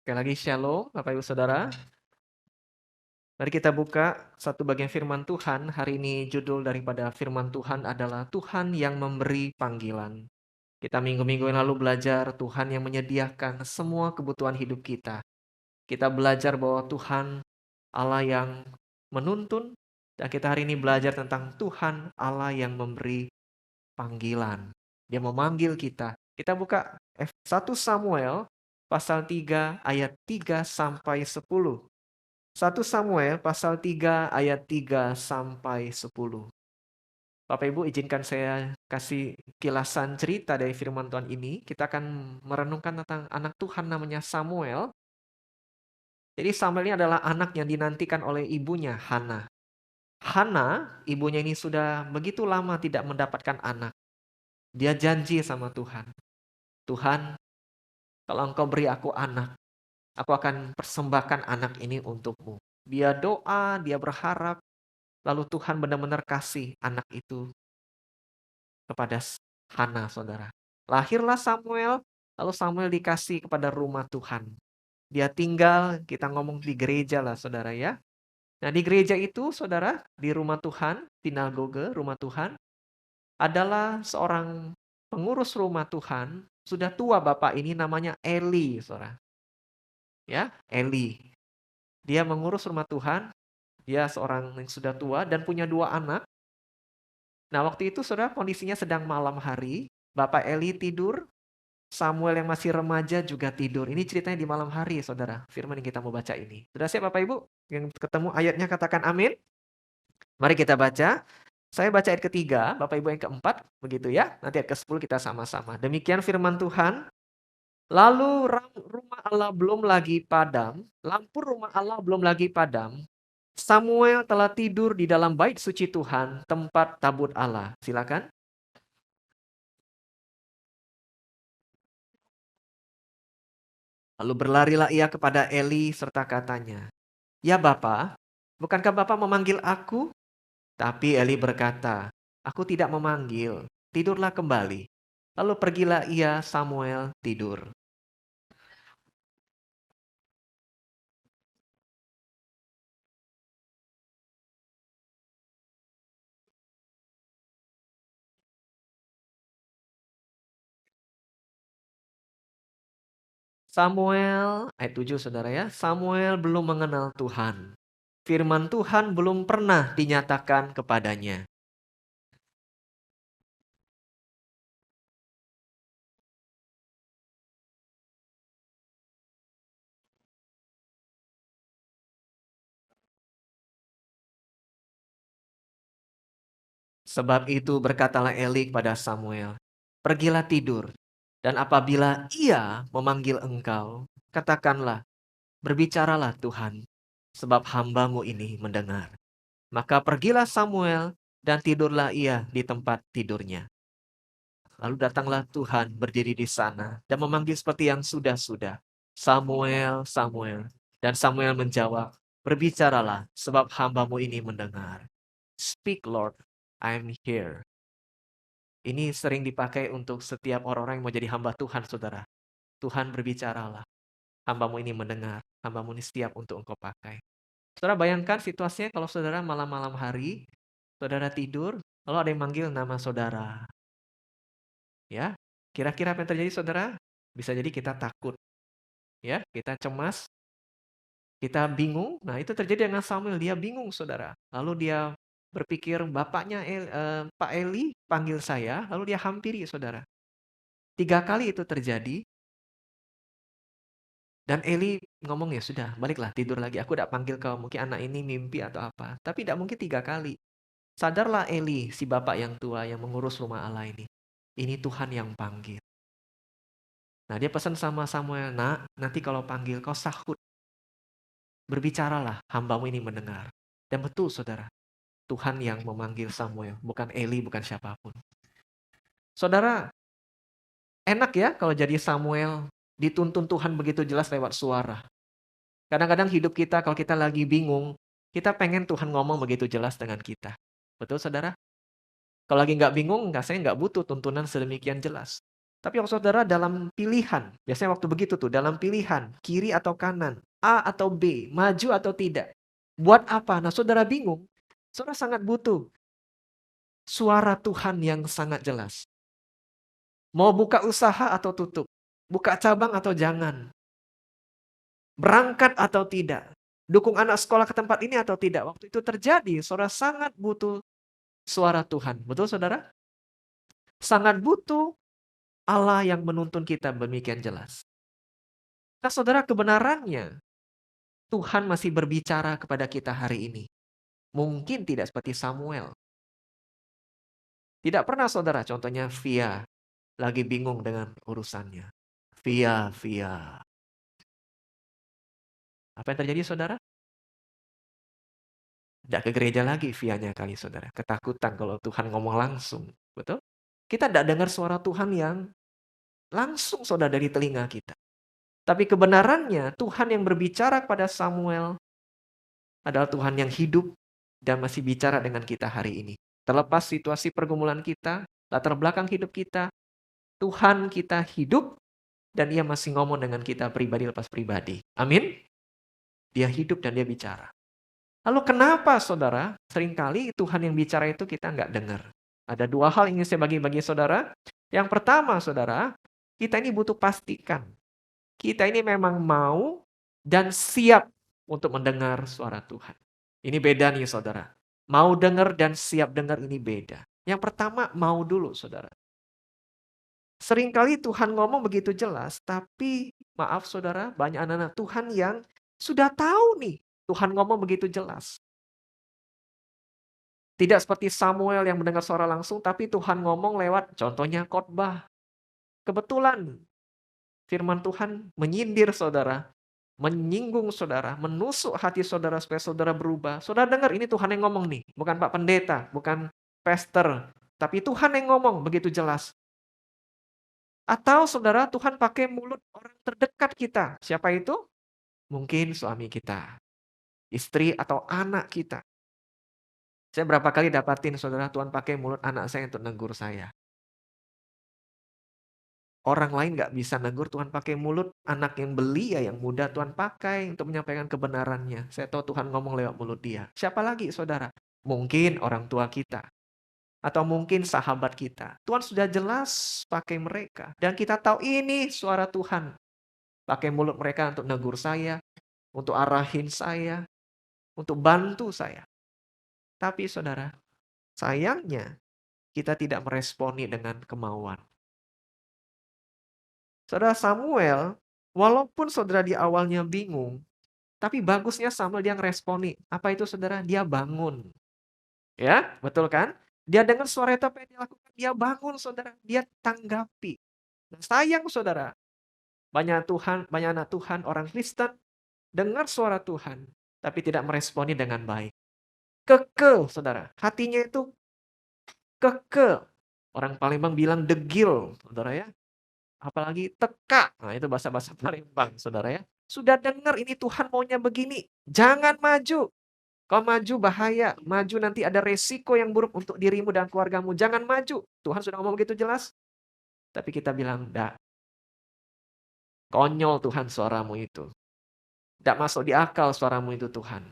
Sekali lagi shalom, Bapak Ibu Saudara. Mari kita buka satu bagian firman Tuhan. Hari ini judul daripada firman Tuhan adalah Tuhan yang memberi panggilan. Kita minggu-minggu yang lalu belajar Tuhan yang menyediakan semua kebutuhan hidup kita. Kita belajar bahwa Tuhan Allah yang menuntun. Dan kita hari ini belajar tentang Tuhan Allah yang memberi panggilan. Dia memanggil kita. Kita buka 1 Samuel pasal 3 ayat 3 sampai 10. 1 Samuel pasal 3 ayat 3 sampai 10. Bapak Ibu izinkan saya kasih kilasan cerita dari firman Tuhan ini. Kita akan merenungkan tentang anak Tuhan namanya Samuel. Jadi Samuel ini adalah anak yang dinantikan oleh ibunya Hana. Hana, ibunya ini sudah begitu lama tidak mendapatkan anak. Dia janji sama Tuhan. Tuhan, kalau engkau beri aku anak, aku akan persembahkan anak ini untukmu. Dia doa, dia berharap, lalu Tuhan benar-benar kasih anak itu kepada Hana, saudara. Lahirlah Samuel, lalu Samuel dikasih kepada rumah Tuhan. Dia tinggal, kita ngomong di gereja lah, saudara ya. Nah, di gereja itu, saudara, di rumah Tuhan, sinagoge, rumah Tuhan, adalah seorang pengurus rumah Tuhan, sudah tua bapak ini namanya Eli, saudara. Ya, Eli. Dia mengurus rumah Tuhan, dia seorang yang sudah tua dan punya 2 anak. Nah, waktu itu saudara kondisinya sedang malam hari, Bapak Eli tidur, Samuel yang masih remaja juga tidur. Ini ceritanya di malam hari, saudara. Firman yang kita mau baca ini. Sudah siap Bapak Ibu? Yang ketemu ayatnya katakan amin. Mari kita baca. Saya baca ayat ketiga, Bapak Ibu yang keempat, begitu ya. Nanti ayat ke-10 kita sama-sama. Demikian firman Tuhan. Lalu rumah Allah belum lagi padam, lampu rumah Allah belum lagi padam. Samuel telah tidur di dalam bait suci Tuhan, tempat tabut Allah. Silakan. Lalu berlarilah ia kepada Eli serta katanya, "Ya Bapa, bukankah Bapa memanggil aku?" Tapi Eli berkata, "Aku tidak memanggil, tidurlah kembali." Lalu pergilah ia Samuel tidur. Samuel, ayat 7 saudara ya, Samuel belum mengenal Tuhan. Firman Tuhan belum pernah dinyatakan kepadanya. Sebab itu berkatalah Eli kepada Samuel, "Pergilah tidur, dan apabila ia memanggil engkau, katakanlah, berbicaralah Tuhan, sebab hambamu ini mendengar." Maka pergilah Samuel, dan tidurlah ia di tempat tidurnya. Lalu datanglah Tuhan berdiri di sana, dan memanggil seperti yang sudah-sudah, "Samuel, Samuel." Dan Samuel menjawab, "Berbicaralah, sebab hambamu ini mendengar." "Speak, Lord, I am here." Ini sering dipakai untuk setiap orang-orang yang mau jadi hamba Tuhan, saudara. Tuhan berbicaralah, hambamu ini mendengar, hambamu ini siap untuk engkau pakai. Saudara bayangkan situasinya kalau saudara malam-malam hari, saudara tidur, lalu ada yang manggil nama saudara. Ya, kira-kira apa yang terjadi saudara? Bisa jadi kita takut, ya, kita cemas, kita bingung. Nah itu terjadi dengan Samuel, dia bingung saudara. Lalu dia berpikir bapaknya Pak Eli panggil saya, lalu dia hampiri saudara. 3 kali itu terjadi. Dan Eli ngomong, "Ya sudah, baliklah tidur lagi. Aku tidak panggil kau. Mungkin anak ini mimpi atau apa." Tapi tidak mungkin 3 kali. Sadarlah Eli, si bapak yang tua yang mengurus rumah Allah ini. Ini Tuhan yang panggil. Nah dia pesan sama Samuel, "Nak, nanti kalau panggil kau sahut. Berbicaralah, hambamu ini mendengar." Dan betul saudara, Tuhan yang memanggil Samuel. Bukan Eli, bukan siapapun. Saudara, enak ya kalau jadi Samuel. Dituntun Tuhan begitu jelas lewat suara. Kadang-kadang hidup kita kalau kita lagi bingung, kita pengen Tuhan ngomong begitu jelas dengan kita. Betul saudara? Kalau lagi nggak bingung, saya nggak butuh tuntunan sedemikian jelas. Tapi waktu saudara dalam pilihan, biasanya waktu begitu tuh, dalam pilihan, kiri atau kanan, A atau B, maju atau tidak. Buat apa? Nah, saudara bingung. Saudara sangat butuh suara Tuhan yang sangat jelas. Mau buka usaha atau tutup? Buka cabang atau jangan? Berangkat atau tidak? Dukung anak sekolah ke tempat ini atau tidak? Waktu itu terjadi, saudara sangat butuh suara Tuhan. Betul saudara? Sangat butuh Allah yang menuntun kita demikian jelas. Nah saudara, kebenarannya Tuhan masih berbicara kepada kita hari ini. Mungkin tidak seperti Samuel. Tidak pernah saudara, contohnya Via lagi bingung dengan urusannya. Via. Apa yang terjadi saudara? Tidak ke gereja lagi Vianya kali saudara. Ketakutan kalau Tuhan ngomong langsung. Betul? Kita tidak dengar suara Tuhan yang langsung saudara dari telinga kita. Tapi kebenarannya Tuhan yang berbicara kepada Samuel adalah Tuhan yang hidup dan masih bicara dengan kita hari ini. Terlepas situasi pergumulan kita, latar belakang hidup kita, Tuhan kita hidup dan Ia masih ngomong dengan kita pribadi lepas pribadi. Amin. Dia hidup dan Dia bicara. Lalu kenapa saudara seringkali Tuhan yang bicara itu kita nggak dengar? Ada dua hal yang ingin saya bagi-bagi saudara. Yang pertama saudara, kita ini butuh pastikan. Kita ini memang mau dan siap untuk mendengar suara Tuhan. Ini beda nih saudara. Mau dengar dan siap dengar ini beda. Yang pertama mau dulu saudara. Seringkali Tuhan ngomong begitu jelas, tapi maaf saudara, banyak anak-anak Tuhan yang sudah tahu nih Tuhan ngomong begitu jelas. Tidak seperti Samuel yang mendengar suara langsung, tapi Tuhan ngomong lewat contohnya khotbah. Kebetulan firman Tuhan menyindir saudara, menyinggung saudara, menusuk hati saudara supaya saudara berubah. Saudara dengar ini Tuhan yang ngomong nih, bukan Pak Pendeta, bukan pastor, tapi Tuhan yang ngomong begitu jelas. Atau saudara Tuhan pakai mulut orang terdekat kita. Siapa itu? Mungkin suami kita, istri atau anak kita. Saya berapa kali dapatin saudara Tuhan pakai mulut anak saya untuk negur saya. Orang lain nggak bisa negur, Tuhan pakai mulut. Anak yang belia, yang muda, Tuhan pakai untuk menyampaikan kebenarannya. Saya tahu Tuhan ngomong lewat mulut dia. Siapa lagi, saudara? Mungkin orang tua kita. Atau mungkin sahabat kita. Tuhan sudah jelas pakai mereka. Dan kita tahu ini suara Tuhan. Pakai mulut mereka untuk negur saya, untuk arahin saya, untuk bantu saya. Tapi saudara, sayangnya kita tidak meresponi dengan kemauan. Saudara Samuel, walaupun saudara di awalnya bingung, tapi bagusnya Samuel dia ngeresponi. Apa itu saudara? Dia bangun. Ya, betul kan? Dia dengar suara itu apa yang dia lakukan? Dia bangun saudara. Dia tanggapi. Dan sayang saudara, banyak anak Tuhan, orang Kristen, dengar suara Tuhan, tapi tidak meresponi dengan baik. Kekeh saudara. Hatinya itu kekeh. Orang Palembang bilang degil, saudara ya. Apalagi teka. Nah, itu bahasa-bahasa Palembang, saudara ya. Sudah dengar ini Tuhan maunya begini. Jangan maju. Kalau maju bahaya. Maju nanti ada resiko yang buruk untuk dirimu dan keluargamu. Jangan maju. Tuhan sudah ngomong begitu jelas. Tapi kita bilang, enggak. Konyol Tuhan suaramu itu. Enggak masuk di akal suaramu itu Tuhan.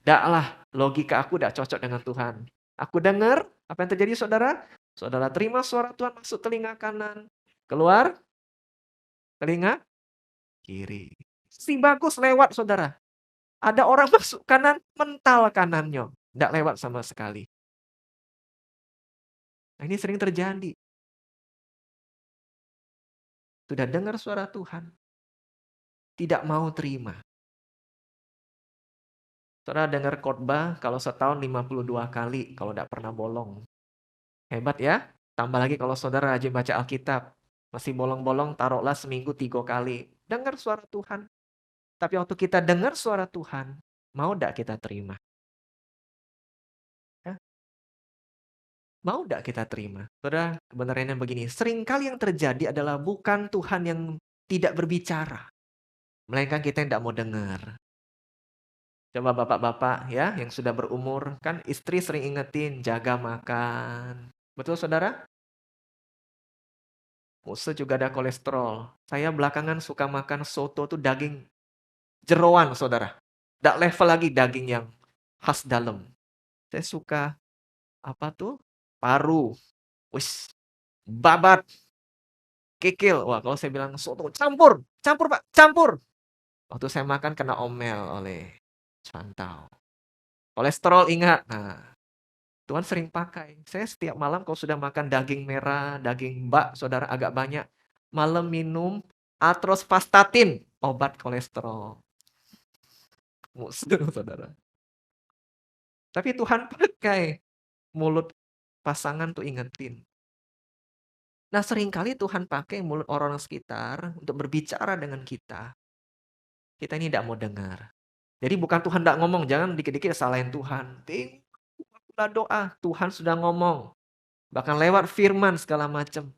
Enggak lah, logika aku enggak cocok dengan Tuhan. Aku dengar, apa yang terjadi saudara? Saudara terima suara Tuhan masuk telinga kanan. Keluar telinga kiri. Si bagus lewat saudara. Ada orang masuk kanan, mental kanannya. Nggak lewat sama sekali. Nah, ini sering terjadi. Sudah dengar suara Tuhan, tidak mau terima. Saudara dengar khotbah kalau setahun 52 kali, kalau nggak pernah bolong. Hebat ya. Tambah lagi kalau saudara rajin baca Alkitab. Masih bolong-bolong, taruhlah seminggu 3 kali. Dengar suara Tuhan. Tapi waktu kita dengar suara Tuhan, mau nggak kita terima? Ya, mau nggak kita terima? Saudara, kebenarannya begini. Seringkali yang terjadi adalah bukan Tuhan yang tidak berbicara. Melainkan kita yang tidak mau dengar. Coba bapak-bapak ya yang sudah berumur. Kan istri sering ingetin, jaga makan. Betul saudara? Musuh juga ada kolesterol. Saya belakangan suka makan soto tuh daging jeroan, saudara. Nggak level lagi daging yang khas dalam. Saya suka apa tuh? Paru. Wis, babat, kikil. Wah, kalau saya bilang soto, campur, campur Pak, campur. Waktu saya makan kena omel oleh Santau. Kolesterol ingat. Nah, Tuhan sering pakai. Saya setiap malam kalau sudah makan daging merah, daging bak, saudara agak banyak. Malam minum atrovastatin, obat kolesterol. Musuh, saudara. Tapi Tuhan pakai mulut pasangan tuh ingetin. Nah, seringkali Tuhan pakai mulut orang-orang sekitar untuk berbicara dengan kita. Kita ini tidak mau dengar. Jadi bukan Tuhan tidak ngomong, jangan dikit-dikit salahin Tuhan. Tinggallah doa, Tuhan sudah ngomong. Bahkan lewat firman segala macam.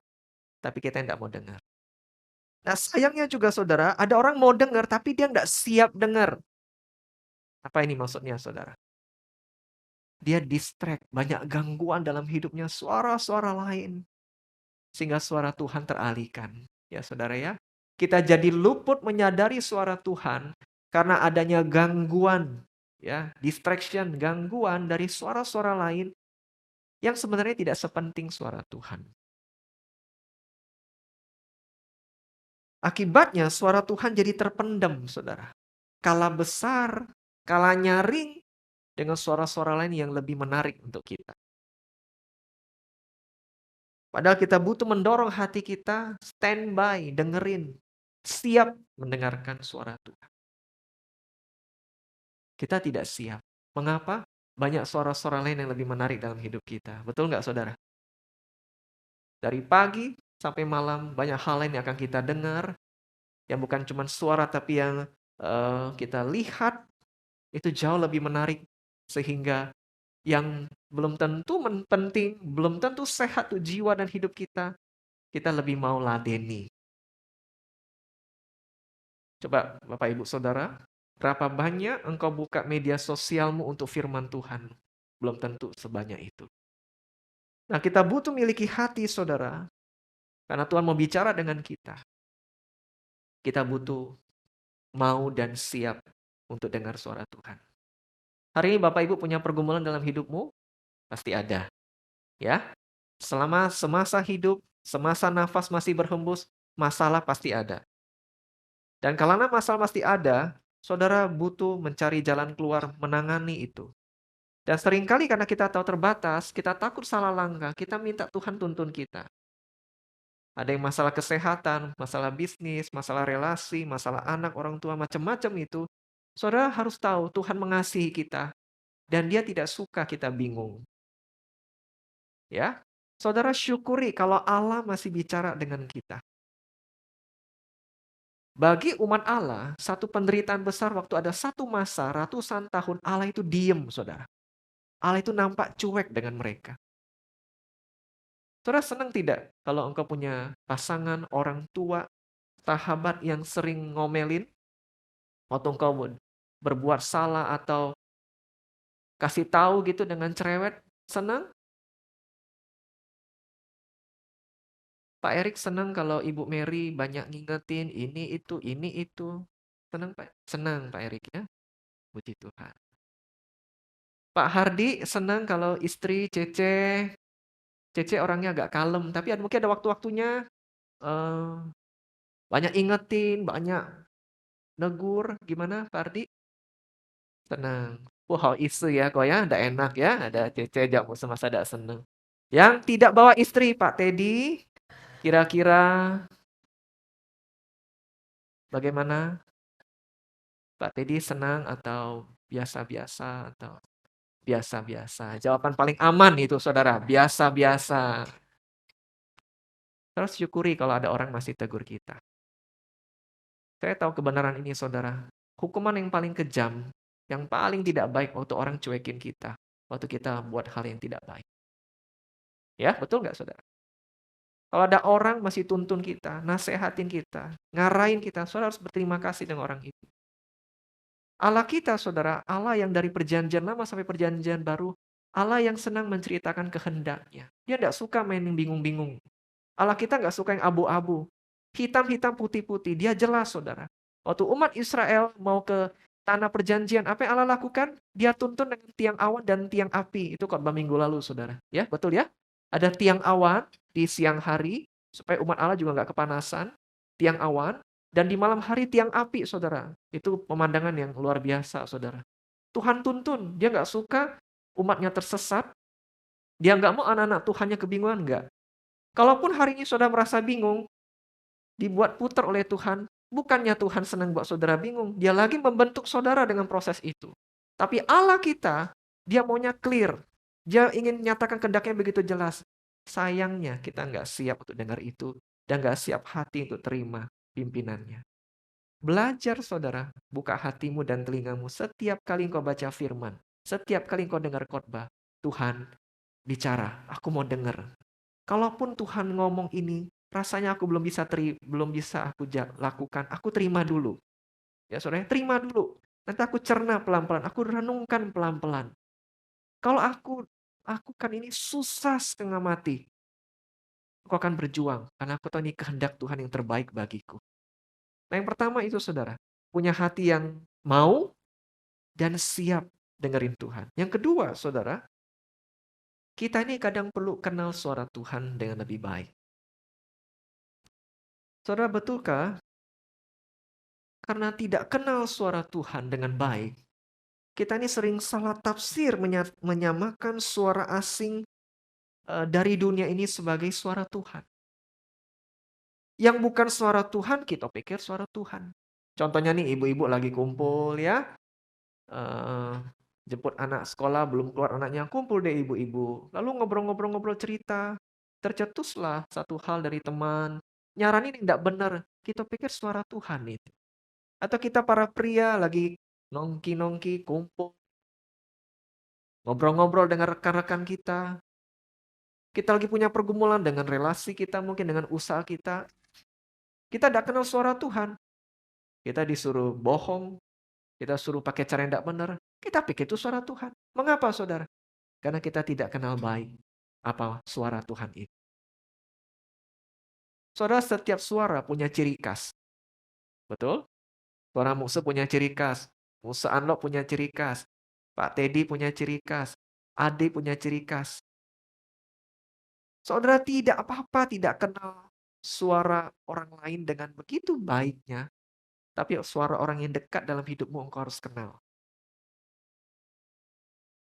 Tapi kita tidak mau dengar. Nah, sayangnya juga saudara, ada orang mau dengar tapi dia tidak siap dengar. Apa ini maksudnya saudara? Dia distract, banyak gangguan dalam hidupnya, suara-suara lain. Sehingga suara Tuhan teralihkan. Ya saudara ya. Kita jadi luput menyadari suara Tuhan karena adanya gangguan, ya, distraction, gangguan dari suara-suara lain yang sebenarnya tidak sepenting suara Tuhan. Akibatnya suara Tuhan jadi terpendam, saudara. Kalah besar, kalah nyaring dengan suara-suara lain yang lebih menarik untuk kita. Padahal kita butuh mendorong hati kita, standby, dengerin, siap mendengarkan suara Tuhan. Kita tidak siap. Mengapa? Banyak suara-suara lain yang lebih menarik dalam hidup kita. Betul nggak, saudara? Dari pagi sampai malam, banyak hal lain yang akan kita dengar, yang bukan cuma suara, tapi yang kita lihat, itu jauh lebih menarik. Sehingga yang belum tentu penting, belum tentu sehat tuh jiwa dan hidup kita lebih mau ladeni. Coba Bapak Ibu Saudara, berapa banyak engkau buka media sosialmu untuk firman Tuhan? Belum tentu sebanyak itu. Nah, kita butuh miliki hati saudara, karena Tuhan mau bicara dengan kita. Kita butuh mau dan siap untuk dengar suara Tuhan. Hari ini Bapak Ibu punya pergumulan dalam hidupmu? Pasti ada. Ya, selama semasa hidup, semasa nafas masih berhembus, masalah pasti ada. Dan kalau masalah pasti ada, saudara butuh mencari jalan keluar, menangani itu. Dan seringkali karena kita tahu terbatas, kita takut salah langkah, kita minta Tuhan tuntun kita. Ada yang masalah kesehatan, masalah bisnis, masalah relasi, masalah anak, orang tua, macam-macam itu. Saudara harus tahu Tuhan mengasihi kita dan Dia tidak suka kita bingung. Ya, saudara syukuri kalau Allah masih bicara dengan kita. Bagi umat Allah, satu penderitaan besar waktu ada satu masa ratusan tahun Allah itu diem, saudara. Allah itu nampak cuek dengan mereka. Saudara senang tidak kalau engkau punya pasangan, orang tua, sahabat yang sering ngomelin? Waktu engkau berbuat salah atau kasih tahu gitu dengan cerewet, senang? Pak Erik senang kalau Ibu Mary banyak ngingetin ini itu. Senang Pak? Senang Pak Erik ya? Puji Tuhan. Pak Hardi senang kalau istri Cece orangnya agak kalem, tapi mungkin ada waktu-waktunya banyak ingetin, banyak negur. Gimana Pak Hardi? Senang. Wah, isu ya kok ya, ndak enak ya, ada Cece jamu semasa ndak seneng. Yang tidak bawa istri, Pak Teddy, kira-kira bagaimana? Pak Teddy senang atau biasa-biasa atau biasa-biasa? Jawaban paling aman itu saudara, biasa-biasa. Terus syukuri kalau ada orang masih tegur kita. Saya tahu kebenaran ini saudara. Hukuman yang paling kejam, yang paling tidak baik waktu orang cuekin kita. Waktu kita buat hal yang tidak baik. Ya, betul nggak saudara? Kalau ada orang masih tuntun kita, nasehatin kita, ngarahin kita, saudara harus berterima kasih dengan orang itu. Allah kita, saudara, Allah yang dari perjanjian lama sampai perjanjian baru, Allah yang senang menceritakan kehendaknya. Dia tidak suka main yang bingung-bingung. Allah kita nggak suka yang abu-abu. Hitam-hitam, putih-putih. Dia jelas, saudara. Waktu umat Israel mau ke tanah perjanjian, apa yang Allah lakukan? Dia tuntun dengan tiang awan dan tiang api. Itu khotbah minggu lalu, saudara. Ya, betul ya? Ada tiang awan di siang hari, supaya umat Allah juga nggak kepanasan. Tiang awan. Dan di malam hari tiang api, saudara. Itu pemandangan yang luar biasa, saudara. Tuhan tuntun. Dia nggak suka umatnya tersesat. Dia nggak mau anak-anak Tuhannya kebingungan, nggak. Kalaupun hari ini saudara merasa bingung, dibuat putar oleh Tuhan, bukannya Tuhan senang buat saudara bingung, dia lagi membentuk saudara dengan proses itu. Tapi Allah kita, dia maunya clear. Dia ingin menyatakan kehendaknya begitu jelas. Sayangnya kita nggak siap untuk dengar itu, dan nggak siap hati untuk terima pimpinannya. Belajar saudara, buka hatimu dan telingamu setiap kali engkau baca firman. Setiap kali engkau dengar khotbah, Tuhan bicara, aku mau dengar. Kalaupun Tuhan ngomong ini, rasanya aku belum bisa aku lakukan, aku terima dulu. Ya saudara, terima dulu. Nanti aku cerna pelan-pelan, aku renungkan pelan-pelan. Kalau aku lakukan ini susah setengah mati, aku akan berjuang karena aku tahu ini kehendak Tuhan yang terbaik bagiku. Nah, yang pertama itu saudara, punya hati yang mau dan siap dengerin Tuhan. Yang kedua, saudara, kita ini kadang perlu kenal suara Tuhan dengan lebih baik. Saudara, betulkah karena tidak kenal suara Tuhan dengan baik, kita ini sering salah tafsir menyamakan suara asing dari dunia ini sebagai suara Tuhan. Yang bukan suara Tuhan, kita pikir suara Tuhan. Contohnya nih, ibu-ibu lagi kumpul ya, eh, jemput anak sekolah, belum keluar anaknya, kumpul deh ibu-ibu. Lalu ngobrol-ngobrol-ngobrol cerita, tercetuslah satu hal dari teman, nyaranin yang tidak benar, kita pikir suara Tuhan itu. Atau kita para pria lagi nongki-nongki, kumpul, ngobrol-ngobrol dengan rekan-rekan kita. Kita lagi punya pergumulan dengan relasi kita, mungkin dengan usaha kita. Kita tidak kenal suara Tuhan. Kita disuruh bohong, kita suruh pakai cara yang tidak benar. Kita pikir itu suara Tuhan. Mengapa, saudara? Karena kita tidak kenal baik apa suara Tuhan itu. Saudara, setiap suara punya ciri khas. Betul? Suara Muse punya ciri khas. Muse Unlock punya ciri khas. Pak Teddy punya ciri khas. Ade punya ciri khas. Saudara tidak apa-apa, tidak kenal suara orang lain dengan begitu baiknya. Tapi suara orang yang dekat dalam hidupmu engkau harus kenal.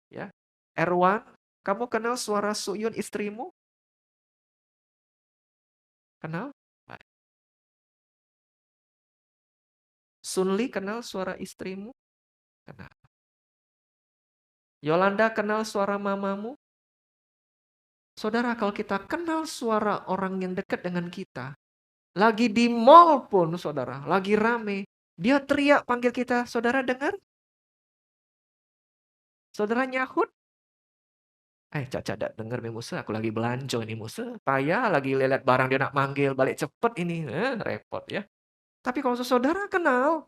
Ya, Erwan, kamu kenal suara Suyun istrimu? Kenal? Baik. Sunli kenal suara istrimu? Kenal. Yolanda kenal suara mamamu? Saudara, kalau kita kenal suara orang yang dekat dengan kita, lagi di mall pun, saudara, lagi rame, dia teriak panggil kita, saudara dengar? Saudara nyahut? Caca dak denger nih Musa, aku lagi belanja nih Musa. Payah lagi lihat barang dia nak manggil, balik cepet ini. Repot ya. Tapi kalau saudara kenal,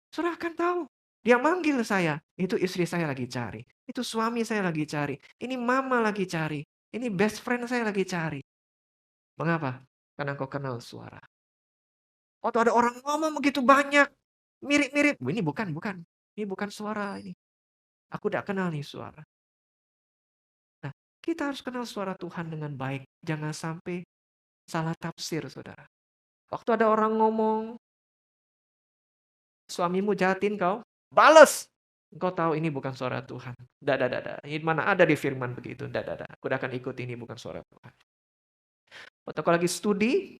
saudara akan tahu. Dia manggil saya, itu istri saya lagi cari. Itu suami saya lagi cari. Ini mama lagi cari. Ini best friend saya lagi cari. Mengapa? Karena kau kenal suara. Waktu ada orang ngomong begitu banyak, mirip-mirip. Ini bukan. Ini bukan suara ini. Aku tidak kenal nih suara. Nah, kita harus kenal suara Tuhan dengan baik. Jangan sampai salah tafsir, saudara. Waktu ada orang ngomong, suamimu jahatin kau, bales. Engkau tahu ini bukan suara Tuhan. Ini mana ada di firman begitu. Aku akan ikut ini bukan suara Tuhan. Waktu kau lagi studi,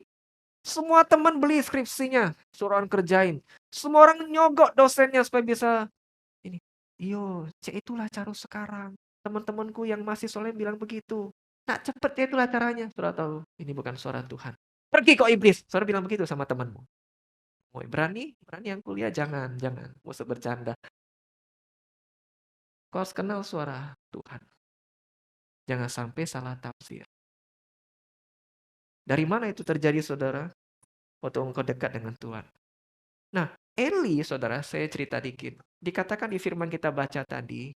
semua teman beli skripsinya, suruh orang kerjain. Semua orang nyogok dosennya supaya bisa ini. Iyo, itulah cara sekarang. Teman-temanku yang masih soleh bilang begitu. Nak cepet ya itulah caranya. Saudara tahu, ini bukan suara Tuhan. Pergi kau iblis. Saudara bilang begitu sama temanmu. Berani yang kuliah jangan. Musuh bercanda. Kau harus kenal suara Tuhan. Jangan sampai salah tafsir. Dari mana itu terjadi, saudara? Waktu engkau dekat dengan Tuhan. Nah, Eli, saudara, saya cerita dikit. Dikatakan di firman kita baca tadi,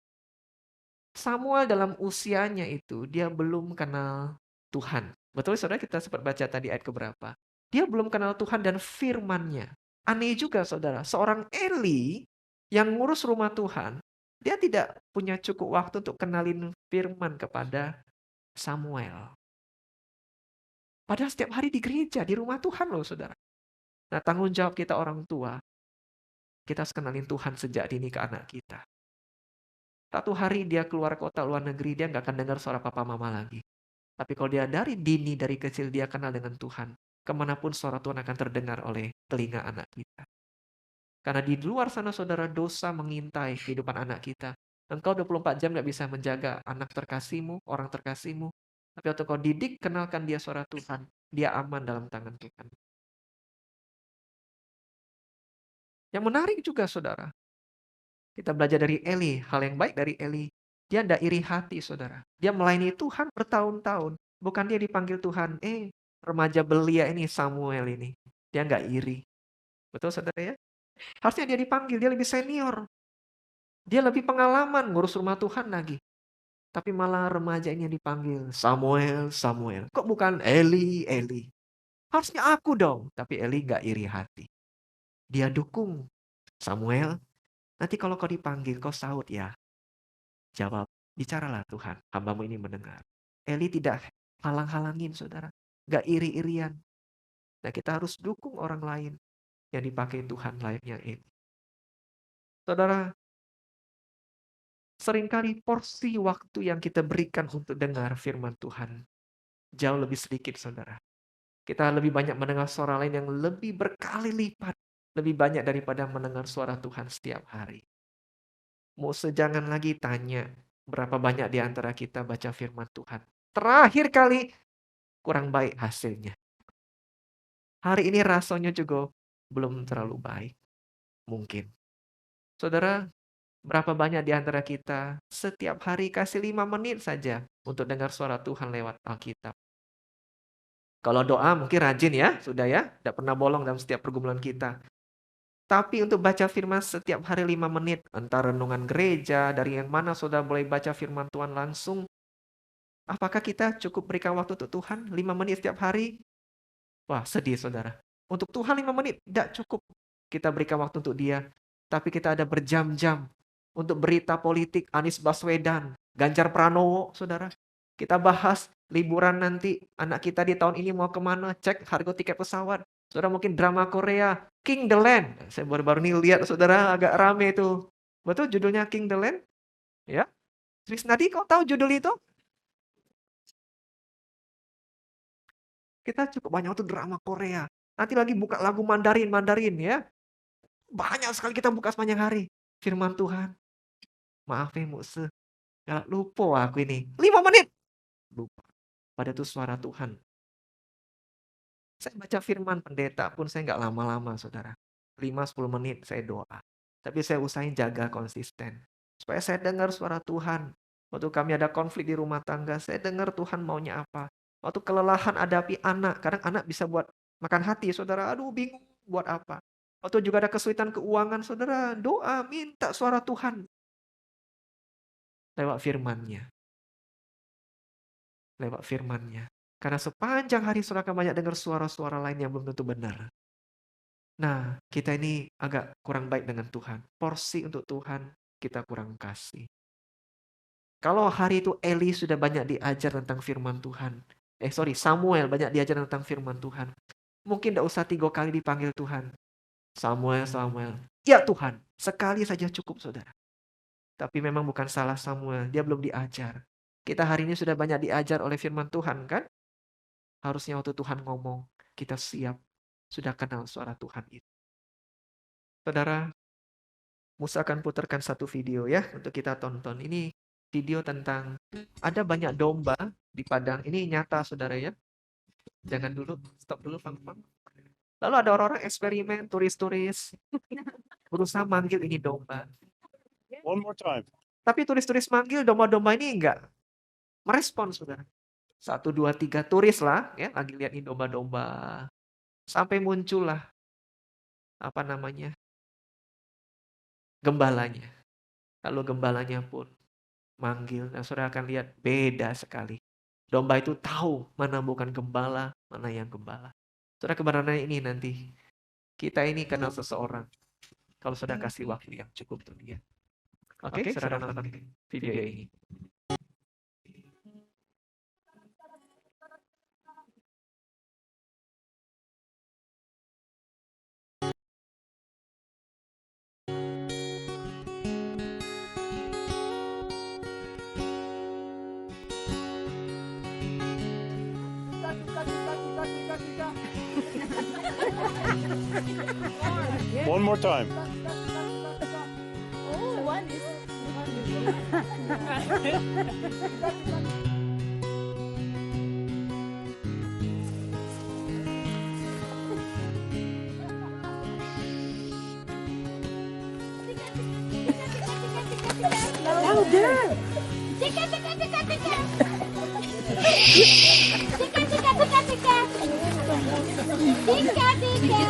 Samuel dalam usianya itu, dia belum kenal Tuhan. Betul saudara, kita sempat baca tadi ayat keberapa. Dia belum kenal Tuhan dan firman-Nya. Aneh juga saudara, seorang Eli yang ngurus rumah Tuhan, dia tidak punya cukup waktu untuk kenalin firman kepada Samuel. Padahal setiap hari di gereja, di rumah Tuhan loh saudara. Nah, tanggung jawab kita orang tua, kita harus kenalin Tuhan sejak dini ke anak kita. Satu hari dia keluar kota, luar negeri, dia nggak akan dengar suara papa mama lagi. Tapi kalau dia dari dini, dari kecil dia kenal dengan Tuhan, kemanapun suara Tuhan akan terdengar oleh telinga anak kita. Karena di luar sana saudara, dosa mengintai kehidupan anak kita. Engkau 24 jam nggak bisa menjaga anak terkasihmu, orang terkasihmu. Tapi waktu kau didik, kenalkan dia suara Tuhan. Dia aman dalam tangan Tuhan. Yang menarik juga saudara, kita belajar dari Eli, hal yang baik dari Eli. Dia tidak iri hati saudara. Dia melayani Tuhan bertahun-tahun. Bukan dia dipanggil Tuhan, remaja belia ini Samuel ini. Dia nggak iri. Betul saudara ya? Harusnya dia dipanggil, dia lebih senior. Dia lebih pengalaman ngurus rumah Tuhan lagi. Tapi malah remaja ini yang dipanggil Samuel, Samuel. Kok bukan Eli, Eli? Harusnya aku dong. Tapi Eli nggak iri hati. Dia dukung Samuel. Nanti kalau kau dipanggil, kau sahut ya. Jawab, bicaralah Tuhan, hambamu ini mendengar. Eli tidak halang-halangin saudara. Nggak iri-irian. Nah kita harus dukung orang lain yang dipakai Tuhan layaknya ini. Saudara, seringkali porsi waktu yang kita berikan untuk dengar firman Tuhan jauh lebih sedikit saudara. Kita lebih banyak mendengar suara lain yang lebih berkali lipat. Lebih banyak daripada mendengar suara Tuhan setiap hari. Mose jangan lagi tanya berapa banyak di antara kita baca firman Tuhan. Terakhir kali kurang baik hasilnya. Hari ini rasanya juga belum terlalu baik. Mungkin. Saudara, berapa banyak di antara kita setiap hari kasih 5 menit saja untuk dengar suara Tuhan lewat Alkitab. Kalau doa mungkin rajin ya, sudah ya. Tidak pernah bolong dalam setiap pergumulan kita. Tapi untuk baca firman setiap hari 5 menit, entah renungan gereja, dari yang mana saudara boleh baca firman Tuhan langsung, apakah kita cukup berikan waktu untuk Tuhan 5 menit setiap hari? Wah, sedih saudara. Untuk Tuhan 5 menit tidak cukup kita berikan waktu untuk dia. Tapi kita ada berjam-jam untuk berita politik Anies Baswedan, Ganjar Pranowo, saudara. Kita bahas liburan nanti, anak kita di tahun ini mau kemana, cek harga tiket pesawat. Saudara mungkin drama Korea, King the Land. Saya baru-baru ini lihat saudara agak rame itu. Betul judulnya King the Land? Ya. Trisnadi kau tahu judul itu? Kita cukup banyak waktu drama Korea. Nanti lagi buka lagu Mandarin ya. Banyak sekali kita buka sepanjang hari. Firman Tuhan. Maaf ya Muse. Gak lupa aku ini. 5 menit. Lupa. Pada itu suara Tuhan. Saya baca firman pendeta pun saya nggak lama-lama saudara. 5-10 menit saya doa. Tapi saya usahain jaga konsisten. Supaya saya dengar suara Tuhan. Waktu kami ada konflik di rumah tangga, saya dengar Tuhan maunya apa. Waktu kelelahan hadapi anak, kadang anak bisa buat makan hati, saudara. Aduh bingung buat apa. Waktu juga ada kesulitan keuangan, saudara. Doa, minta suara Tuhan. Lewat firman-Nya. Lewat firman-Nya. Karena sepanjang hari saudara akan banyak dengar suara-suara lain yang belum tentu benar. Nah, kita ini agak kurang baik dengan Tuhan. Porsi untuk Tuhan kita kurang kasih. Kalau hari itu Eli sudah banyak diajar tentang firman Tuhan. Samuel banyak diajar tentang firman Tuhan. Mungkin tidak usah 3 kali dipanggil Tuhan. Samuel, Samuel. Ya Tuhan, sekali saja cukup saudara. Tapi memang bukan salah Samuel, dia belum diajar. Kita hari ini sudah banyak diajar oleh firman Tuhan kan? Harusnya waktu Tuhan ngomong, kita siap. Sudah kenal suara Tuhan itu. Saudara, Musa akan putarkan satu video ya untuk kita tonton. Ini video tentang ada banyak domba di padang. Ini nyata saudara ya. Jangan dulu, stop dulu Fang. Lalu ada orang-orang eksperimen, turis-turis berusaha manggil ini domba. One more time. Tapi turis-turis manggil domba-domba ini enggak merespon saudara. 1, 2, 3 turis lah ya lagi lihat ini domba-domba. Sampai muncullah apa namanya gembalanya. Lalu gembalanya pun manggil. Nah saudara akan lihat beda sekali. Domba itu tahu mana bukan gembala, mana yang gembala. Saudara, kebenaran ini nanti kita ini kenal seseorang kalau sudah kasih waktu yang cukup untuk dia. Oke, saudara nonton video ini. One more time. Oh, one is. Louder. Tika, tika, tika, tika. Tika, tika, tika, tika. Tika, tika.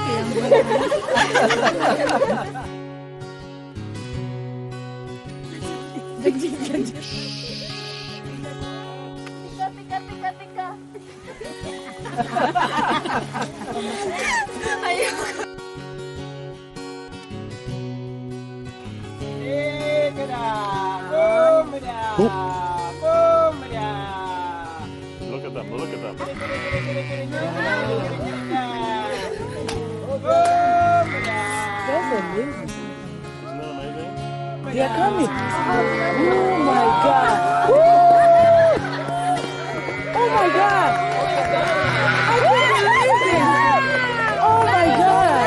Tika, tika, tika, tika. Ayo. Look at them. Look at them. Isn't that amazing? They are coming. Oh my God. Woo! Oh my God. I can't believe it. Oh my God.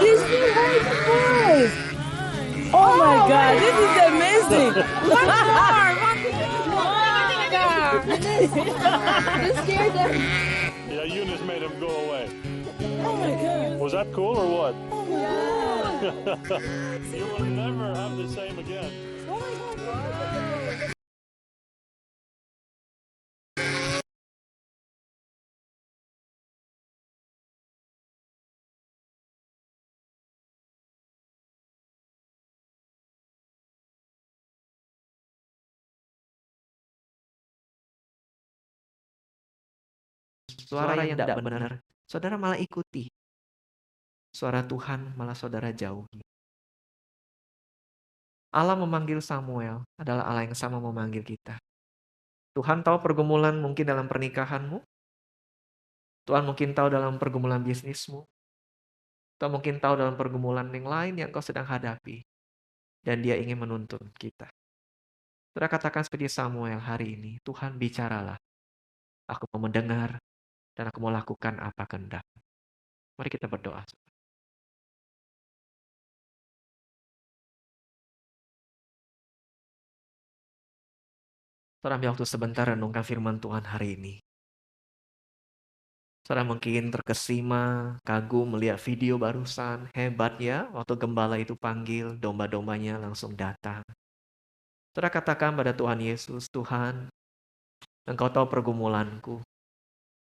These two boys. Oh my God. This is amazing. You scared them. Yeah, Eunice made him go away. Oh my God. Was that cool or what? Oh my God. You will never have the same again. Oh my God. Suara yang tidak benar, saudara malah ikuti. Suara Tuhan malah saudara jauhi. Allah memanggil Samuel adalah Allah yang sama memanggil kita. Tuhan tahu pergumulan mungkin dalam pernikahanmu. Tuhan mungkin tahu dalam pergumulan bisnismu. Tuhan mungkin tahu dalam pergumulan yang lain yang kau sedang hadapi. Dan dia ingin menuntun kita. Saudara katakan seperti Samuel hari ini, Tuhan bicaralah. Aku mau mendengar dan aku mau lakukan apa kehendak. Mari kita berdoa. Saudara ambil waktu sebentar renungkan firman Tuhan hari ini. Saudara mungkin terkesima, kagum melihat video barusan. Hebat ya, waktu gembala itu panggil, domba-dombanya langsung datang. Saudara katakan pada Tuhan Yesus, Tuhan, Engkau tahu pergumulanku.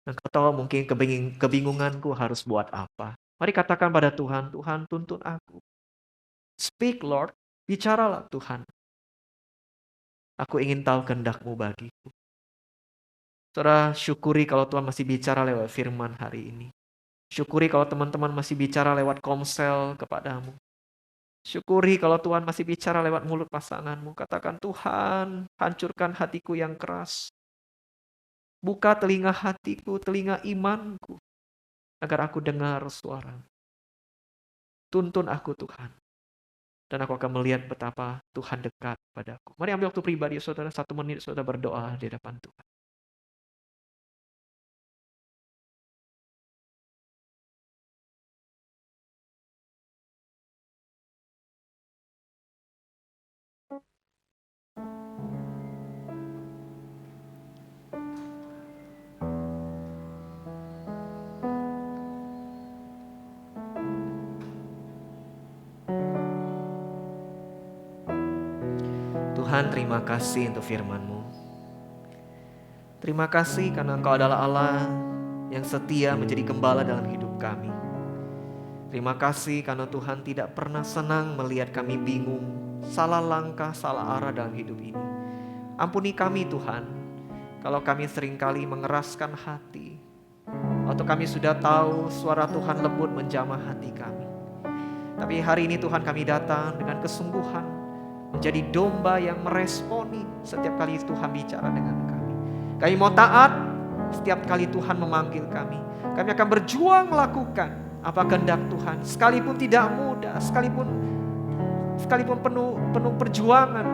Engkau tahu mungkin kebingunganku harus buat apa. Mari katakan pada Tuhan, Tuhan tuntun aku. Speak Lord, bicaralah Tuhan. Aku ingin tahu kehendak-Mu bagiku. Saudara, syukuri kalau Tuhan masih bicara lewat firman hari ini. Syukuri kalau teman-teman masih bicara lewat komsel kepadamu. Syukuri kalau Tuhan masih bicara lewat mulut pasanganmu. Katakan, Tuhan, hancurkan hatiku yang keras. Buka telinga hatiku, telinga imanku. Agar aku dengar suara. Tuntun aku Tuhan. Dan aku akan melihat betapa Tuhan dekat padaku. Mari ambil waktu pribadi saudara, 1 menit saudara berdoa di depan Tuhan. Tuhan, terima kasih untuk firman-Mu. Terima kasih karena Engkau adalah Allah yang setia menjadi gembala dalam hidup kami. Terima kasih karena Tuhan tidak pernah senang melihat kami bingung, salah langkah, salah arah dalam hidup ini. Ampuni kami Tuhan, kalau kami seringkali mengeraskan hati, atau kami sudah tahu suara Tuhan lembut menjamah hati kami. Tapi hari ini Tuhan, kami datang dengan kesungguhan menjadi domba yang meresponi setiap kali Tuhan bicara dengan kami. Kami mau taat setiap kali Tuhan memanggil kami. Kami akan berjuang melakukan apa kehendak Tuhan, sekalipun tidak mudah, sekalipun penuh perjuangan.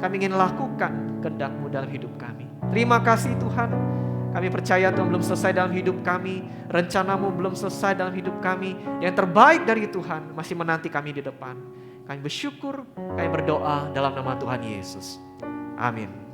Kami ingin lakukan kehendak-Mu dalam hidup kami. Terima kasih Tuhan. Kami percaya Tuhan belum selesai dalam hidup kami. Rencana-Mu belum selesai dalam hidup kami. Yang terbaik dari Tuhan masih menanti kami di depan. Kami bersyukur, kami berdoa dalam nama Tuhan Yesus. Amin.